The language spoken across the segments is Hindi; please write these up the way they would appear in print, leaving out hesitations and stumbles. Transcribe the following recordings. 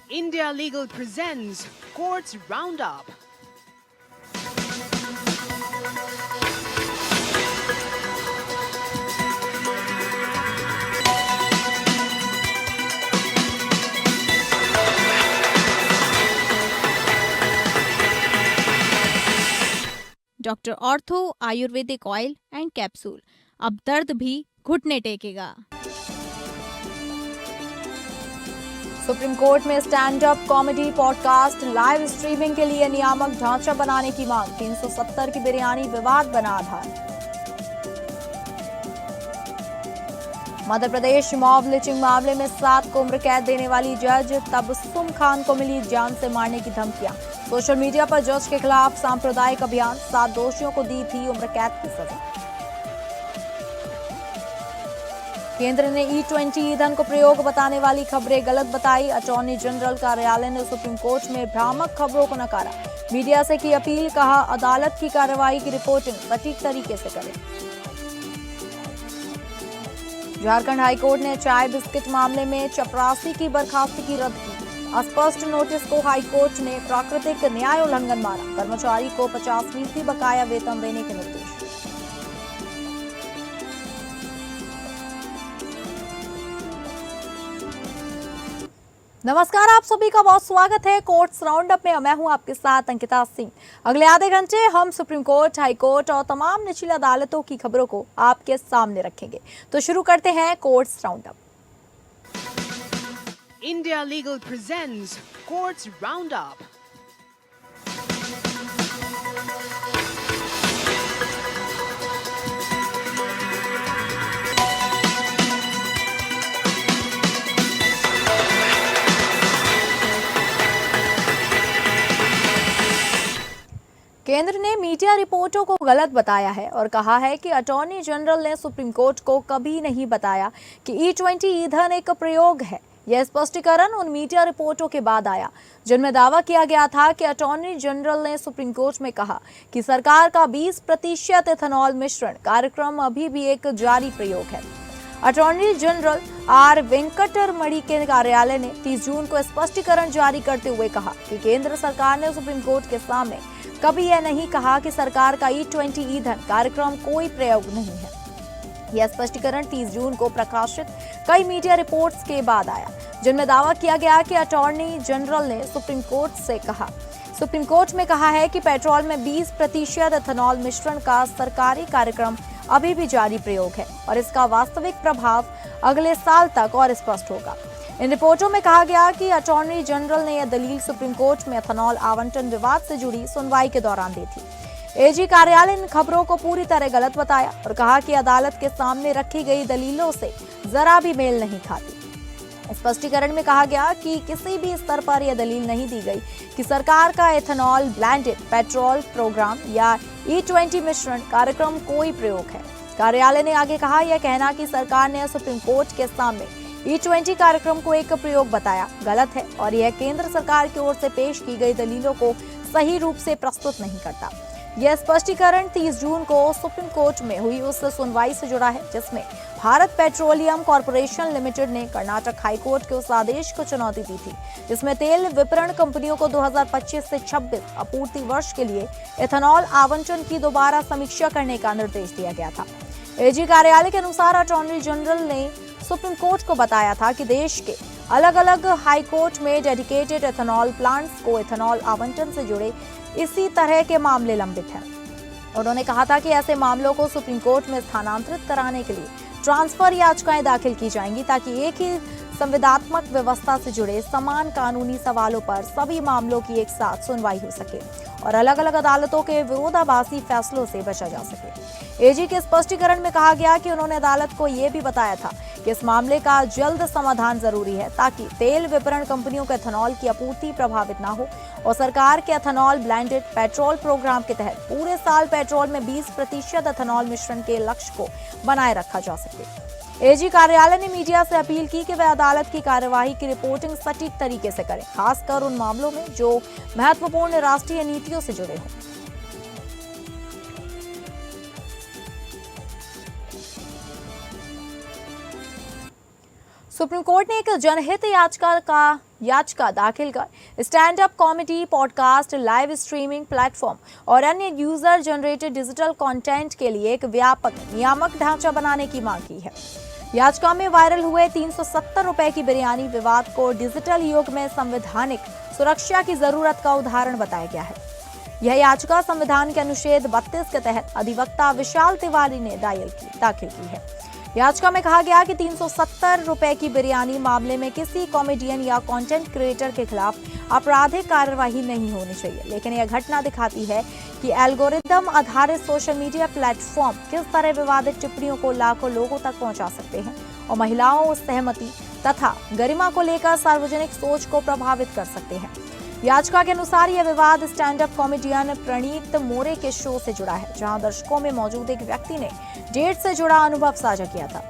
India Legal presents Courts Roundup. Doctor ortho Ayurvedic oil and capsule, अब दर्द भी घुटने टेकेगा। सुप्रीम कोर्ट में stand up comedy podcast live streaming के लिए नियामक ढांचा बनाने की मांग। 370 की बिरयानी विवाद बना आधार। मध्य प्रदेश मॉब लिंचिंग मामले में 7 को उम्र कैद देने वाली जज तबस्सुम खान को मिली जान से मारने की धमकियां। सोशल मीडिया पर जज के खिलाफ सांप्रदायिक अभियान। 7 दोषियों को दी थी उम्र कैद की सजा। केंद्र ने E20 ईंधन को प्रयोग बताने वाली खबरें गलत बताई। अटॉर्नी जनरल कार्यालय ने सुप्रीम कोर्ट में भ्रामक खबरों को नकारा। मीडिया से की अपील, कहा अदालत की कार्रवाई की रिपोर्टिंग सटीक तरीके से करें। झारखंड हाईकोर्ट ने चाय बिस्किट मामले में चपरासी की बर्खास्तगी रद्द की। अस्पष्ट नोटिस को हाईकोर्ट ने प्राकृतिक न्याय उल्लंघन माना। कर्मचारी को 50% बकाया वेतन देने के निर्देश। नमस्कार, आप सभी का बहुत स्वागत है कोर्ट्स राउंडअप में। मैं हूं आपके साथ अंकिता सिंह। अगले आधे घंटे हम सुप्रीम कोर्ट, हाई कोर्ट और तमाम निचली अदालतों की खबरों को आपके सामने रखेंगे। तो शुरू करते हैं courts roundup. India Legal presents Courts Roundup. केंद्र ने मीडिया रिपोर्टों को गलत बताया है और कहा है कि अटॉर्नी जनरल ने सुप्रीम कोर्ट को कभी नहीं बताया कि E20 ईंधन एक प्रयोग है। यह स्पष्टीकरण उन मीडिया रिपोर्टों के बाद आया जिनमें दावा किया गया था कि अटॉर्नी जनरल ने सुप्रीम कोर्ट में कहा कि सरकार का 20% एथेनॉल मिश्रण कार्यक्रम अभी भी एक जारी प्रयोग है। अटॉर्नी जनरल आर वेंकटरमणि के कार्यालय ने 30 जून को स्पष्टीकरण जारी करते हुए कहा कि केंद्र सरकार ने सुप्रीम कोर्ट के सामने कभी यह नहीं कहा कि सरकार का E20 ईंधन कार्यक्रम कोई प्रयोग नहीं है। यह स्पष्टीकरण 30 जून को प्रकाशित कई मीडिया रिपोर्ट्स के बाद आया जिनमें दावा किया गया कि अटॉर्नी जनरल ने सुप्रीम कोर्ट में कहा है कि पेट्रोल में 20% एथेनॉल मिश्रण का सरकारी कार्यक्रम अभी भी जारी प्रयोग है और इसका वास्तविक प्रभाव अगले साल तक और स्पष्ट होगा। इन रिपोर्टों में कहा गया कि अटॉर्नी जनरल ने यह दलील सुप्रीम कोर्ट में एथेनॉल आवंटन विवाद से जुड़ी सुनवाई के दौरान दी थी। एजी कार्यालय ने इन खबरों को पूरी तरह गलत बताया और कहा कि अदालत के सामने रखी गई दलीलों से जरा भी मेल नहीं खाती। स्पष्टीकरण में कहा गया कि किसी भी स्तर पर यह दलील नहीं दी गई कि सरकार का एथेनॉल ब्लेंडेड पेट्रोल प्रोग्राम या E20 मिश्रण कार्यक्रम कोई प्रयोग है। कार्यालय ने आगे कहा, यह कहना कि सरकार ने सुप्रीम कोर्ट के सामने E20 कार्यक्रम को एक प्रयोग बताया गलत है और यह केंद्र सरकार की ओर से पेश की गई दलीलों को सही रूप से प्रस्तुत नहीं करता। यह स्पष्टीकरण 30 जून को सुप्रीम कोर्ट में हुई उस सुनवाई से जुड़ा है जिसमें भारत पेट्रोलियम कॉर्पोरेशन लिमिटेड ने कर्नाटक हाईकोर्ट के उस आदेश को चुनौती दी थी जिसमें तेल विपणन कंपनियों को 2025 से 26 आपूर्ति वर्ष के लिए एथेनॉल आवंटन की दोबारा समीक्षा करने का निर्देश दिया गया था। एजी कार्यालय के अनुसार अटॉर्नी जनरल ने सुप्रीम कोर्ट को बताया था कि देश के अलग अलग हाई कोर्ट में डेडिकेटेड एथेनॉल प्लांट्स को एथेनॉल आवंटन से जुड़े इसी तरह के मामले लंबित हैं। उन्होंने कहा था कि ऐसे मामलों को सुप्रीम कोर्ट में स्थानांतरित कराने के लिए ट्रांसफर याचिकाएं दाखिल की जाएंगी ताकि एक ही संविधात्मक व्यवस्था से जुड़े समान कानूनी सवालों पर सभी मामलों की एक साथ सुनवाई हो सके और अलग अलग अदालतों के विरोधाभासी फैसलों से बचा जा सके। एजी के स्पष्टीकरण में कहा गया कि उन्होंने अदालत को यह भी बताया था कि इस मामले का जल्द समाधान जरूरी है ताकि तेल विपणन कंपनियों को एथेनॉल की आपूर्ति प्रभावित न हो और सरकार के एथेनॉल ब्लेंडेड पेट्रोल प्रोग्राम के तहत पूरे साल पेट्रोल में 20% एथेनॉल मिश्रण के लक्ष्य को बनाए रखा जा सके। एजी कार्यालय ने मीडिया से अपील की कि वह अदालत की कार्यवाही की रिपोर्टिंग सटीक तरीके से करें, खासकर उन मामलों में जो महत्वपूर्ण राष्ट्रीय नीतियों से जुड़े हों। सुप्रीम कोर्ट ने एक जनहित याचिका दाखिल कर stand up comedy, podcast, live streaming platform और अन्य यूजर जनरेटेड डिजिटल कंटेंट के लिए एक व्यापक नियामक ढांचा बनाने की मांग की है। याचिका में वायरल हुए 370 रुपए की बिरयानी विवाद को डिजिटल युग में संवैधानिक सुरक्षा की जरूरत का उदाहरण बताया गया है। यह याचिका संविधान के अनुच्छेद 32 के तहत अधिवक्ता विशाल तिवारी ने दाखिल की है। याचिका में कहा गया कि 370 रुपए की बिरयानी मामले में किसी कॉमेडियन या कंटेंट क्रिएटर के खिलाफ आपराधिक कार्यवाही नहीं होनी चाहिए, लेकिन यह घटना दिखाती है कि एल्गोरिदम आधारित सोशल मीडिया प्लेटफॉर्म किस तरह विवादित टिप्पणियों को लाखों लोगों तक पहुंचा सकते हैं और महिलाओं सहमति तथा गरिमा को लेकर सार्वजनिक सोच को प्रभावित कर सकते हैं। याचिका के अनुसार यह विवाद स्टैंड अप कॉमेडियन प्रणीत मोरे के शो से जुड़ा है, जहां दर्शकों में मौजूद एक व्यक्ति ने डेट से जुड़ा अनुभव साझा किया था।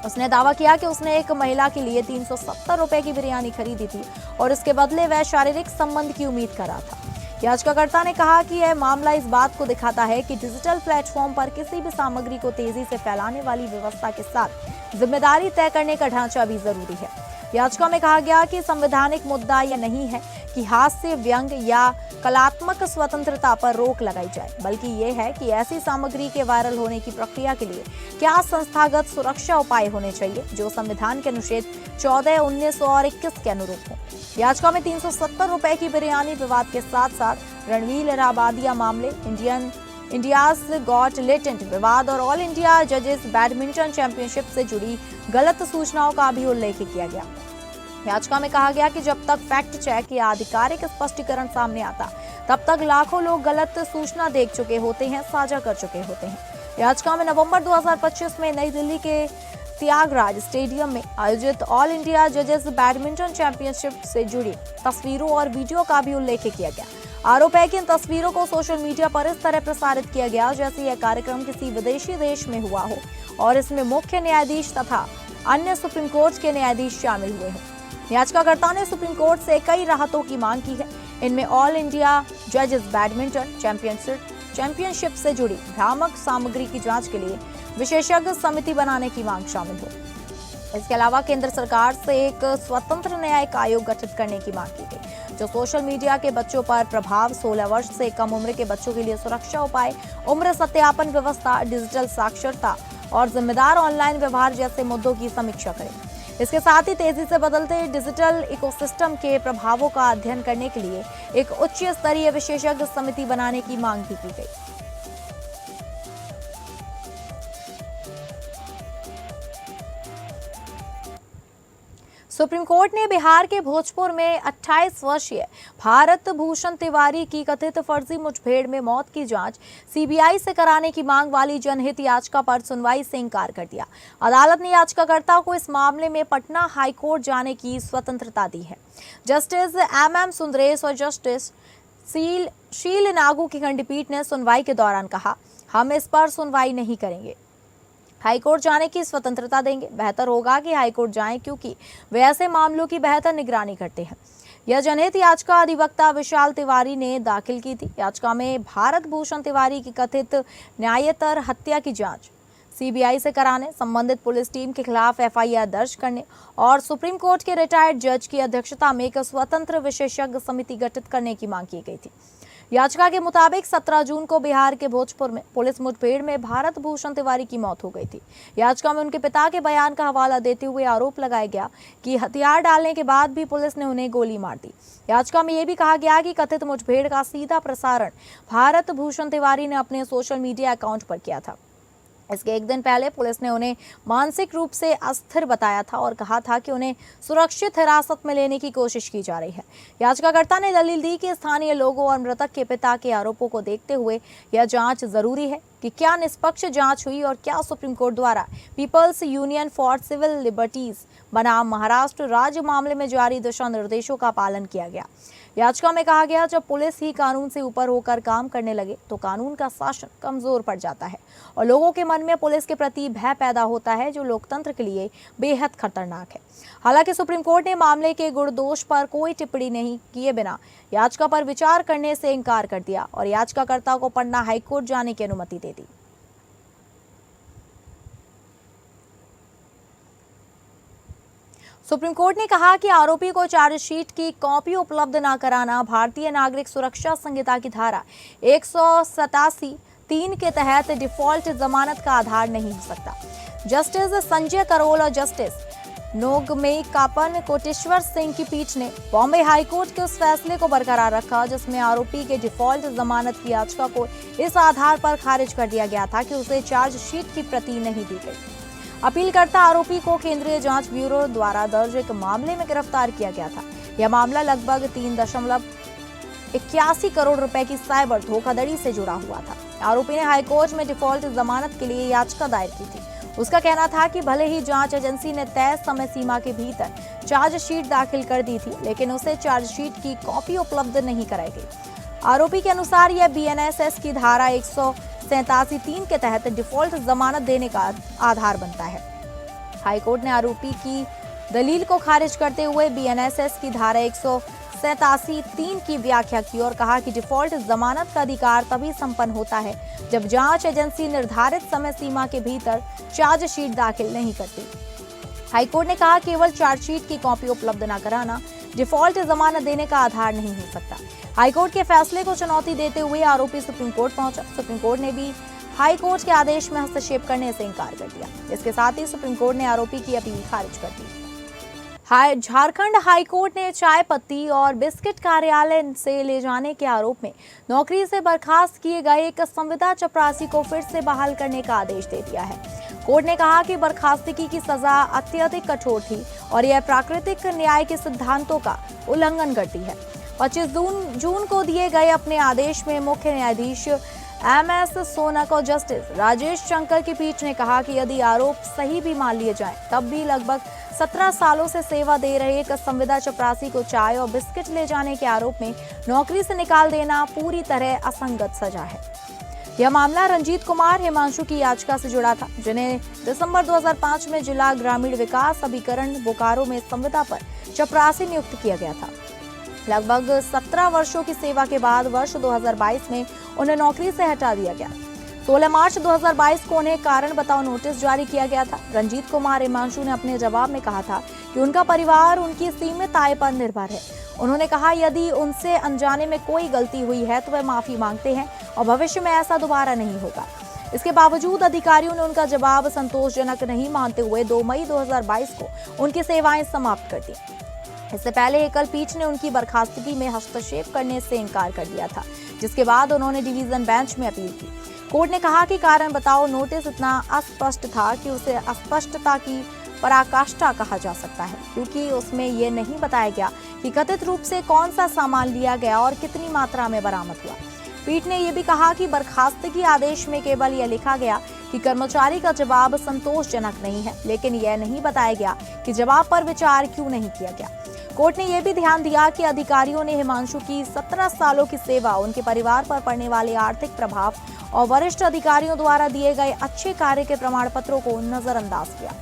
उसने दावा किया कि उसने एक महिला के लिए 370 रुपए की बिरयानी खरीदी थी और इसके बदले वह शारीरिक संबंध की उम्मीद कर रहा था। याचिकाकर्ता ने कहा कि यह मामला इस बात को दिखाता है कि डिजिटल प्लेटफॉर्म पर किसी भी सामग्री को तेजी से फैलाने वाली व्यवस्था के साथ जिम्मेदारी तय करने का ढांचा भी जरूरी है। याचिका में कहा गया कि संवैधानिक मुद्दा यह नहीं है कि हास्य, व्यंग या कलात्मक स्वतंत्रता पर रोक लगाई जाए, बल्कि ये है कि ऐसी सामग्री के वायरल होने की प्रक्रिया के लिए क्या संस्थागत सुरक्षा उपाय होने चाहिए जो संविधान के अनुच्छेद 14, 19 और 21 के अनुरूप हो। याचिका में 370 रुपए की बिरयानी विवाद के साथ साथ रणवीर इलाहाबादिया मामले, इंडियाज गॉट लेटेंट विवाद और ऑल इंडिया जजेस बैडमिंटन चैंपियनशिप से जुड़ी गलत सूचनाओं का भी उल्लेख किया गया। याचिका में कहा गया कि जब तक फैक्ट चेक या आधिकारिक स्पष्टीकरण सामने आता, तब तक लाखों लोग गलत सूचना देख चुके होते हैं, साझा कर चुके होते हैं। याचिका में नवंबर 2025 में नई दिल्ली के त्यागराज स्टेडियम में आयोजित ऑल इंडिया जजेस बैडमिंटन चैंपियनशिप से जुड़ी तस्वीरों और वीडियो का भी उल्लेख किया गया। आरोप है कि इन तस्वीरों को सोशल मीडिया पर इस तरह प्रसारित किया गया जैसे यह कार्यक्रम किसी विदेशी देश में हुआ हो और इसमें मुख्य न्यायाधीश तथा अन्य सुप्रीम कोर्ट के न्यायाधीश शामिल हुए हों। याचिकाकर्ता ने सुप्रीम कोर्ट से कई राहतों की मांग की है। इनमें ऑल इंडिया जजेस बैडमिंटन चैंपियनशिप से जुड़ी भ्रामक सामग्री की जांच के लिए विशेषज्ञ समिति बनाने की मांग शामिल हो। इसके अलावा केंद्र सरकार से एक स्वतंत्र न्यायिक आयोग गठित करने की मांग की गई, जो सोशल मीडिया के बच्चों पर प्रभाव, 16 वर्ष से कम उम्र के बच्चों के लिए सुरक्षा उपाय, उम्र सत्यापन व्यवस्था, डिजिटल साक्षरता और जिम्मेदार ऑनलाइन व्यवहार जैसे मुद्दों की समीक्षा करे। इसके साथ ही तेजी से बदलते डिजिटल इकोसिस्टम के प्रभावों का अध्ययन करने के लिए एक उच्च स्तरीय विशेषज्ञ समिति बनाने की मांग भी की गई। सुप्रीम कोर्ट ने बिहार के भोजपुर में 28 वर्षीय भारत भूषण तिवारी की कथित फर्जी मुठभेड़ में मौत की जांच सीबीआई से कराने की मांग वाली जनहित याचिका पर सुनवाई से इंकार कर दिया। अदालत ने याचिकाकर्ता को इस मामले में पटना हाईकोर्ट जाने की स्वतंत्रता दी है। जस्टिस MM सुंदरेश और जस्टिस शील नागू की खंडपीठ ने सुनवाई के दौरान कहा, हम इस पर सुनवाई नहीं करेंगे, हाईकोर्ट जाने की स्वतंत्रता देंगे। बेहतर होगा कि हाईकोर्ट जाएं क्योंकि वे ऐसे मामलों की बेहतर निगरानी करते हैं। यह जनहित याचिका अधिवक्ता विशाल तिवारी ने दाखिल की थी। याचिका में भारत भूषण तिवारी की कथित न्यायेतर हत्या की जांच सीबीआई से कराने, संबंधित पुलिस टीम के खिलाफ FIR दर्ज करने और सुप्रीम कोर्ट के रिटायर्ड जज की अध्यक्षता में एक स्वतंत्र विशेषज्ञ समिति गठित करने की मांग की गई थी। याचिका के मुताबिक 17 जून को बिहार के भोजपुर में पुलिस मुठभेड़ में भारत भूषण तिवारी की मौत हो गई थी। याचिका में उनके पिता के बयान का हवाला देते हुए आरोप लगाया गया कि हथियार डालने के बाद भी पुलिस ने उन्हें गोली मार दी। याचिका में यह भी कहा गया कि कथित मुठभेड़ का सीधा प्रसारण भारत भूषण तिवारी ने अपने सोशल मीडिया अकाउंट पर किया था। इसके एक दिन पहले पुलिस ने उन्हें मानसिक रूप से अस्थिर बताया था और कहा था कि उन्हें सुरक्षित हिरासत में लेने की कोशिश की जा रही है। याचिकाकर्ता ने दलील दी कि स्थानीय लोगों और मृतक के पिता के आरोपों को देखते हुए यह जांच जरूरी है कि क्या निष्पक्ष जांच हुई और क्या सुप्रीम कोर्ट द्वारा People's Union for Civil Liberties बनाम महाराष्ट्र राज्य मामले में जारी दिशा निर्देशों का पालन किया गया। याचिका में कहा गया, जब पुलिस ही कानून से ऊपर होकर काम करने लगे तो कानून का शासन कमजोर पड़ जाता है और लोगों के मन में पुलिस के प्रति भय पैदा होता है, जो लोकतंत्र के लिए बेहद खतरनाक है। हालांकि सुप्रीम कोर्ट ने मामले के गुण दोष पर कोई टिप्पणी नहीं किए बिना याचिका पर विचार करने से इंकार कर दिया और याचिकाकर्ता को पटना हाईकोर्ट जाने की अनुमति दे दी। सुप्रीम कोर्ट ने कहा कि आरोपी को चार्जशीट की कॉपी उपलब्ध न कराना भारतीय नागरिक सुरक्षा संहिता की धारा 187(3) के तहत डिफॉल्ट जमानत का आधार नहीं हो सकता। जस्टिस संजय करोल और जस्टिस नोगमेकापन कोटेश्वर सिंह की पीठ ने बॉम्बे हाईकोर्ट के उस फैसले को बरकरार रखा जिसमें आरोपी के डिफॉल्ट जमानत की याचिका को इस आधार पर खारिज कर दिया गया था कि उसे चार्जशीट की प्रति नहीं दी गई। अपीलकर्ता आरोपी को केंद्रीय जांच ब्यूरो द्वारा दर्ज एक मामले में गिरफ्तार किया गया था। यह मामला लगभग 3.81 करोड़ रुपए की साइबर धोखाधड़ी से जुड़ा हुआ था। आरोपी ने हाईकोर्ट में डिफॉल्ट जमानत के लिए याचिका दायर की थी। उसका कहना था कि भले ही जांच एजेंसी ने तय समय सीमा के भीतर चार्जशीट दाखिल कर दी थी, लेकिन उसे चार्जशीट की कॉपी उपलब्ध नहीं कराई गई। आरोपी के अनुसार यह बीएनएसएस की धारा 187(3) के तहत डिफॉल्ट जमानत देने का आधार बनता है। हाईकोर्ट ने आरोपी की दलील को खारिज करते हुए बीएनएसएस की धारा 187(3) की व्याख्या की और कहा कि डिफॉल्ट जमानत का अधिकार तभी संपन्न होता है जब जांच एजेंसी निर्धारित समय सीमा के भीतर चार्जशीट दाखिल नहीं करती। हाईकोर्ट ने कहा केवल चार्जशीट की कॉपी उपलब्ध न कराना डिफॉल्ट जमानत देने का आधार नहीं हो सकता। हाईकोर्ट के फैसले को चुनौती देते हुए आरोपी सुप्रीम कोर्ट पहुंचा। सुप्रीम कोर्ट ने भी हाईकोर्ट के आदेश में हस्तक्षेप करने से इंकार कर दिया। इसके साथ ही सुप्रीम कोर्ट ने आरोपी की अपील खारिज कर दी। झारखंड हाईकोर्ट ने चाय पत्ती और बिस्किट कार्यालय से ले जाने के आरोप में नौकरी से बर्खास्त किए गए एक संविदा चपरासी को फिर से बहाल करने का आदेश दे दिया है। कोर्ट ने कहा कि बर्खास्तगी की सजा अत्यधिक कठोर थी और यह प्राकृतिक न्याय के सिद्धांतों का उल्लंघन करती है। 25 जून को दिए गए अपने आदेश में मुख्य न्यायाधीश एमएस सोनक और जस्टिस राजेश शंकर की पीठ ने कहा कि यदि आरोप सही भी मान लिए जाएं, तब भी लगभग 17 सालों से सेवा दे रहे एक संविदा चपरासी को चाय और बिस्किट ले जाने के आरोप में नौकरी से निकाल देना पूरी तरह असंगत सजा है। यह मामला रंजीत कुमार हिमांशु की याचिका से जुड़ा था, जिन्हें दिसंबर 2005 में जिला ग्रामीण विकास अभिकरण बोकारो में संविदा पर चपरासी नियुक्त किया गया था। लगभग 17 वर्षों की सेवा के बाद वर्ष 2022 में उन्हें नौकरी से हटा दिया गया। 16 मार्च 2022 को उन्हें कारण बताओ नोटिस जारी किया गया था। रंजीत कुमार हिमांशु ने अपने जवाब में कहा था कि उनका परिवार उनकी सीमित आय पर निर्भर है। उन्होंने कहा यदि उनसे अनजाने में कोई गलती हुई है तो वह माफी मांगते हैं और भविष्य में ऐसा दोबारा नहीं होगा। इसके बावजूद अधिकारियों ने उनका जवाब संतोषजनक नहीं मानते हुए 2 मई 2022 को उनकी सेवाएं समाप्त कर दी। इससे पहले एकल पीठ ने उनकी बर्खास्तगी में हस्तक्षेप करने से इनकार कर दिया था, जिसके बाद उन्होंने डिवीजन बेंच में अपील की। कोर्ट ने कहा कि कारण बताओ नोटिस इतना अस्पष्ट था कि उसे अस्पष्टता की पराकाष्ठा कहा जा सकता है, क्योंकि उसमें यह नहीं बताया गया कि कथित रूप से कौन सा सामान लिया गया और कितनी मात्रा में बरामद हुआ। पीठ ने यह भी कहा कि बर्खास्तगी आदेश में केवल यह लिखा गया कि कर्मचारी का जवाब संतोषजनक नहीं है, लेकिन यह नहीं बताया गया कि जवाब पर विचार क्यों नहीं किया गया। कोर्ट ने यह भी ध्यान दिया कि अधिकारियों ने हिमांशु की 17 सालों की सेवा, उनके परिवार पर पड़ने वाले आर्थिक प्रभाव और वरिष्ठ अधिकारियों द्वारा दिए गए अच्छे कार्य के प्रमाण पत्रों को नजरअंदाज किया।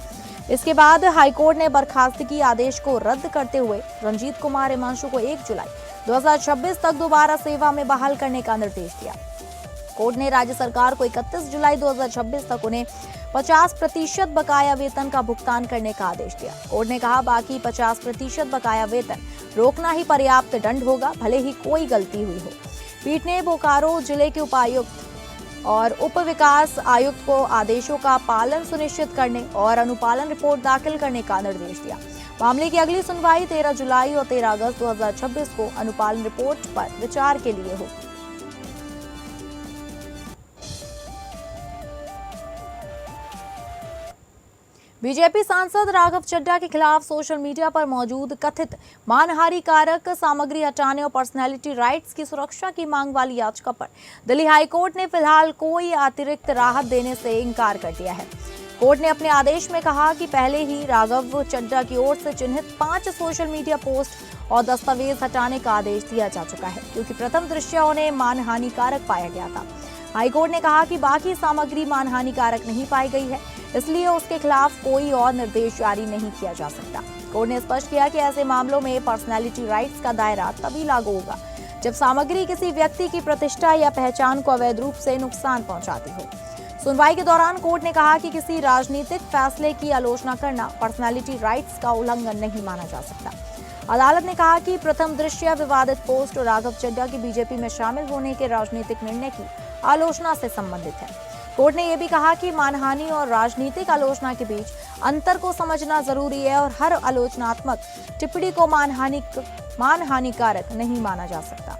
इसके बाद हाईकोर्ट ने बर्खास्तगी आदेश को रद्द करते हुए रंजीत कुमार हिमांशु को 1 जुलाई 2026 तक दोबारा सेवा में बहाल करने का निर्देश दिया। कोर्ट ने राज्य सरकार को 31 जुलाई 2026 तक उन्हें 50% बकाया वेतन का भुगतान करने का आदेश दिया। कोर्ट ने कहा बाकी 50% बकाया वेतन रोकना ही पर्याप्त दंड होगा, भले ही कोई गलती हुई हो। पीठ ने बोकारो जिले के उपायुक्त और उप विकास आयुक्त को आदेशों का पालन सुनिश्चित करने और अनुपालन रिपोर्ट दाखिल करने का निर्देश दिया। मामले की अगली सुनवाई 13 जुलाई और 13 अगस्त 2026 को अनुपालन रिपोर्ट पर विचार के लिए होगी। बीजेपी सांसद राघव चड्ढा के खिलाफ सोशल मीडिया पर मौजूद कथित मानहानि कारक सामग्री हटाने और पर्सनैलिटी राइट्स की सुरक्षा की मांग वाली याचिका पर दिल्ली हाईकोर्ट ने फिलहाल कोई अतिरिक्त राहत देने से इनकार कर दिया है। कोर्ट ने अपने आदेश में कहा कि पहले ही राघव चड्ढा की ओर से चिन्हित 5 सोशल मीडिया पोस्ट और दस्तावेज हटाने का आदेश दिया जा चुका है, क्योंकि प्रथम दृष्टया उन्हें मानहानि कारक पाया गया था। हाईकोर्ट ने कहा कि बाकी सामग्री मानहानि कारक नहीं पाई गई है, इसलिए उसके खिलाफ कोई और निर्देश जारी नहीं किया जा सकता। कोर्ट ने स्पष्ट किया कि ऐसे मामलों में पर्सनैलिटी राइट्स का दायरा तभी लागू होगा जब सामग्री किसी व्यक्ति की प्रतिष्ठा या पहचान को अवैध रूप से नुकसान पहुंचाती हो। सुनवाई के दौरान कोर्ट ने कहा कि किसी राजनीतिक फैसले की आलोचना करना पर्सनैलिटी राइट्स का उल्लंघन नहीं माना जा सकता। अदालत ने कहा कि प्रथम दृष्टया विवादित पोस्ट राघव चड्ढा की बीजेपी में शामिल होने के राजनीतिक निर्णय की आलोचना से संबंधित है। कोर्ट ने यह भी कहा कि मानहानि और राजनीतिक आलोचना के बीच अंतर को समझना जरूरी है और हर आलोचनात्मक टिप्पणी को मानहानिकारक नहीं माना जा सकता।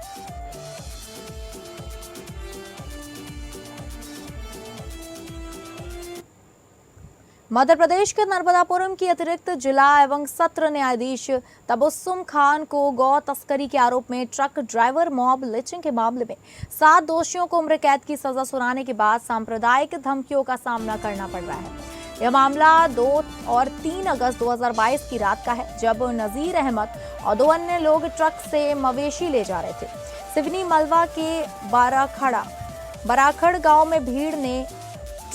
मध्य प्रदेश के नर्मदापुरम की अतिरिक्त जिला एवं सत्र न्यायाधीश तबस्सुम खान को गौ तस्करी के आरोप में ट्रक ड्राइवर मॉब लिंचिंग के मामले में 7 दोषियों को उम्र कैद की सजा सुनाने के बाद सांप्रदायिक धमकियों का सामना करना पड़ रहा है। यह मामला 2 और 3 अगस्त 2022 की रात का है, जब नजीर अहमद और 2 अन्य लोग ट्रक से मवेशी ले जा रहे थे। सिवनी मलवा के बराखड़ गांव में भीड़ ने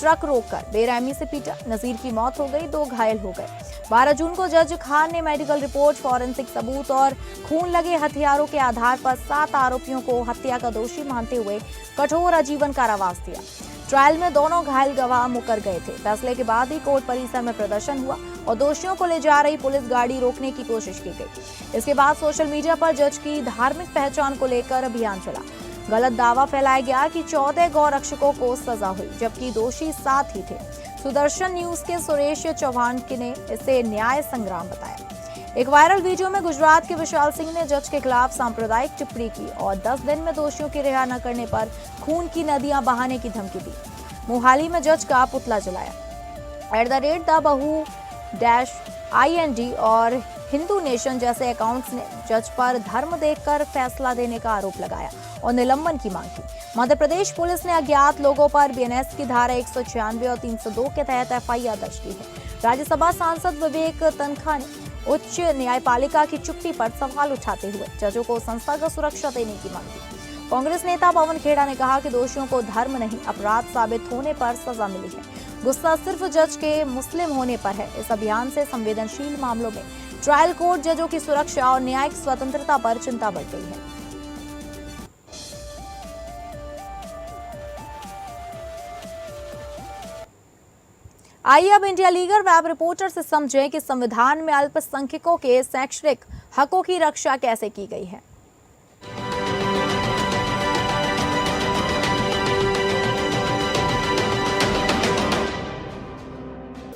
ट्रक रोककर बेरहमी से पीटा। नजीर की मौत हो गई, 2 घायल हो गए। 12 जून को जज खान ने मेडिकल रिपोर्ट, फॉरेंसिक सबूत और खून लगे हथियारों के आधार पर 7 आरोपियों को हत्या का दोषी मानते हुए कठोर आजीवन कारावास दिया। ट्रायल में दोनों घायल गवाह मुकर गए थे। फैसले के बाद ही कोर्ट परिसर में प्रदर्शन हुआ और दोषियों को ले जा रही पुलिस गाड़ी रोकने की कोशिश की गई। इसके बाद सोशल मीडिया पर जज की धार्मिक पहचान को लेकर अभियान चला। गलत दावा फैलाया गया कि 14 गौ रक्षकों को सजा हुई, जबकि दोषी 7 ही थे। सुदर्शन न्यूज के सुरेश चौहान ने इसे न्याय संग्राम बताया। एक वायरल वीडियो में गुजरात के विशाल सिंह ने जज के खिलाफ सांप्रदायिक टिप्पणी की और 10 दिन में दोषियों की रिहा न करने पर खून की नदियां बहाने की धमकी दी। मोहाली में जज का पुतला जलाया। @TheBahu-IND और हिंदू नेशन जैसे अकाउंट्स ने जज पर धर्म देखकर फैसला देने का आरोप लगाया और निलंबन की मांग की। मध्य प्रदेश पुलिस ने अज्ञात लोगों पर बीएनएस की धारा 196 और 302 के तहत एफआईआर दर्ज की है। राज्यसभा सांसद विवेक तनखा ने उच्च न्यायपालिका की चुप्पी पर सवाल उठाते हुए जजों को संस्थागत सुरक्षा देने की मांग की। कांग्रेस नेता पवन खेड़ा ने कहा कि दोषियों को धर्म नहीं अपराध साबित होने पर सजा मिली है। गुस्सा सिर्फ जज के मुस्लिम होने पर है। इस अभियान से संवेदनशील मामलों में ट्रायल कोर्ट, जजों की सुरक्षा और न्यायिक स्वतंत्रता पर चिंता बढ़ गई है। आइए अब इंडिया लीगल वेब रिपोर्टर से समझें कि संविधान में अल्पसंख्यकों के शैक्षणिक हकों की रक्षा कैसे की गई है।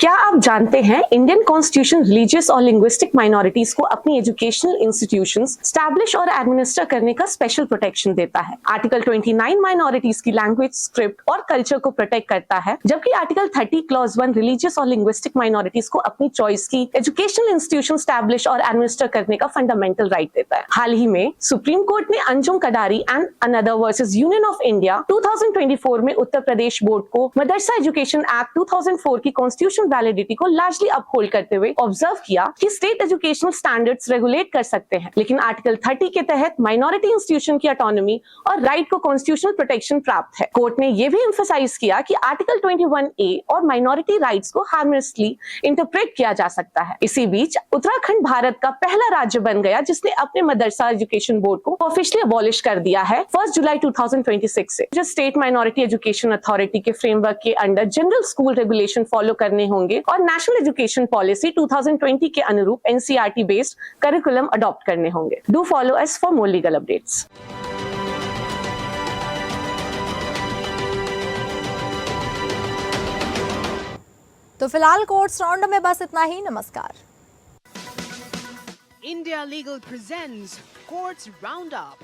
क्या आप जानते हैं इंडियन कॉन्स्टिट्यूशन रिलीजियस और लिंग्विस्टिक माइनॉरिटीज को अपनी एजुकेशनल इंस्टीट्यूशंस स्टैब्लिश और एडमिनिस्टर करने का स्पेशल प्रोटेक्शन देता है। आर्टिकल 29 माइनॉरिटीज की लैंग्वेज, स्क्रिप्ट और कल्चर को प्रोटेक्ट करता है, जबकि आर्टिकल 30 क्लॉज 1 रिलीजियस और लिंग्विस्टिक माइनॉरिटीज को अपनी चॉइस की एजुकेशनल इंस्टीट्यूशन स्टैब्लिश और एडमिनिस्टर करने का फंडामेंटल राइट देता है। हाल ही में सुप्रीम कोर्ट ने Anjum Kadari and another versus union of India 2024 में उत्तर प्रदेश बोर्ड को मदरसा एजुकेशन एक्ट 2004 की कॉन्स्टिट्यूशन वैलिडिटी को लार्जली अपहोल्ड करते हुए ऑब्जर्व किया कि स्टेट एजुकेशनल स्टैंडर्ड्स रेगुलेट कर सकते हैं, लेकिन आर्टिकल 30 के तहत माइनॉरिटी इंस्टीट्यूशन की ऑटोनॉमी और राइट को कॉन्स्टिट्यूशनल प्रोटेक्शन प्राप्त है। कोर्ट ने यह भी एम्फसाइज किया कि आर्टिकल 21A और माइनॉरिटी राइट्स को हार्मोनियसली इंटरप्रेट किया जा सकता है। इसी बीच उत्तराखंड भारत का पहला राज्य बन गया जिसने अपने मदरसा एजुकेशन बोर्ड को ऑफिशियली अबॉलिश कर दिया है 1 जुलाई 2026 से। जो स्टेट माइनॉरिटी एजुकेशन अथॉरिटी के फ्रेमवर्क के under general school regulation follow करने होंगे और नेशनल एजुकेशन पॉलिसी 2020 के अनुरूप एनसीईआरटी बेस्ड करिकुलम अडॉप्ट करने होंगे। Do follow us for more legal updates. तो फिलहाल कोर्ट्स राउंड में बस इतना ही। नमस्कार। India Legal presents Courts Roundup.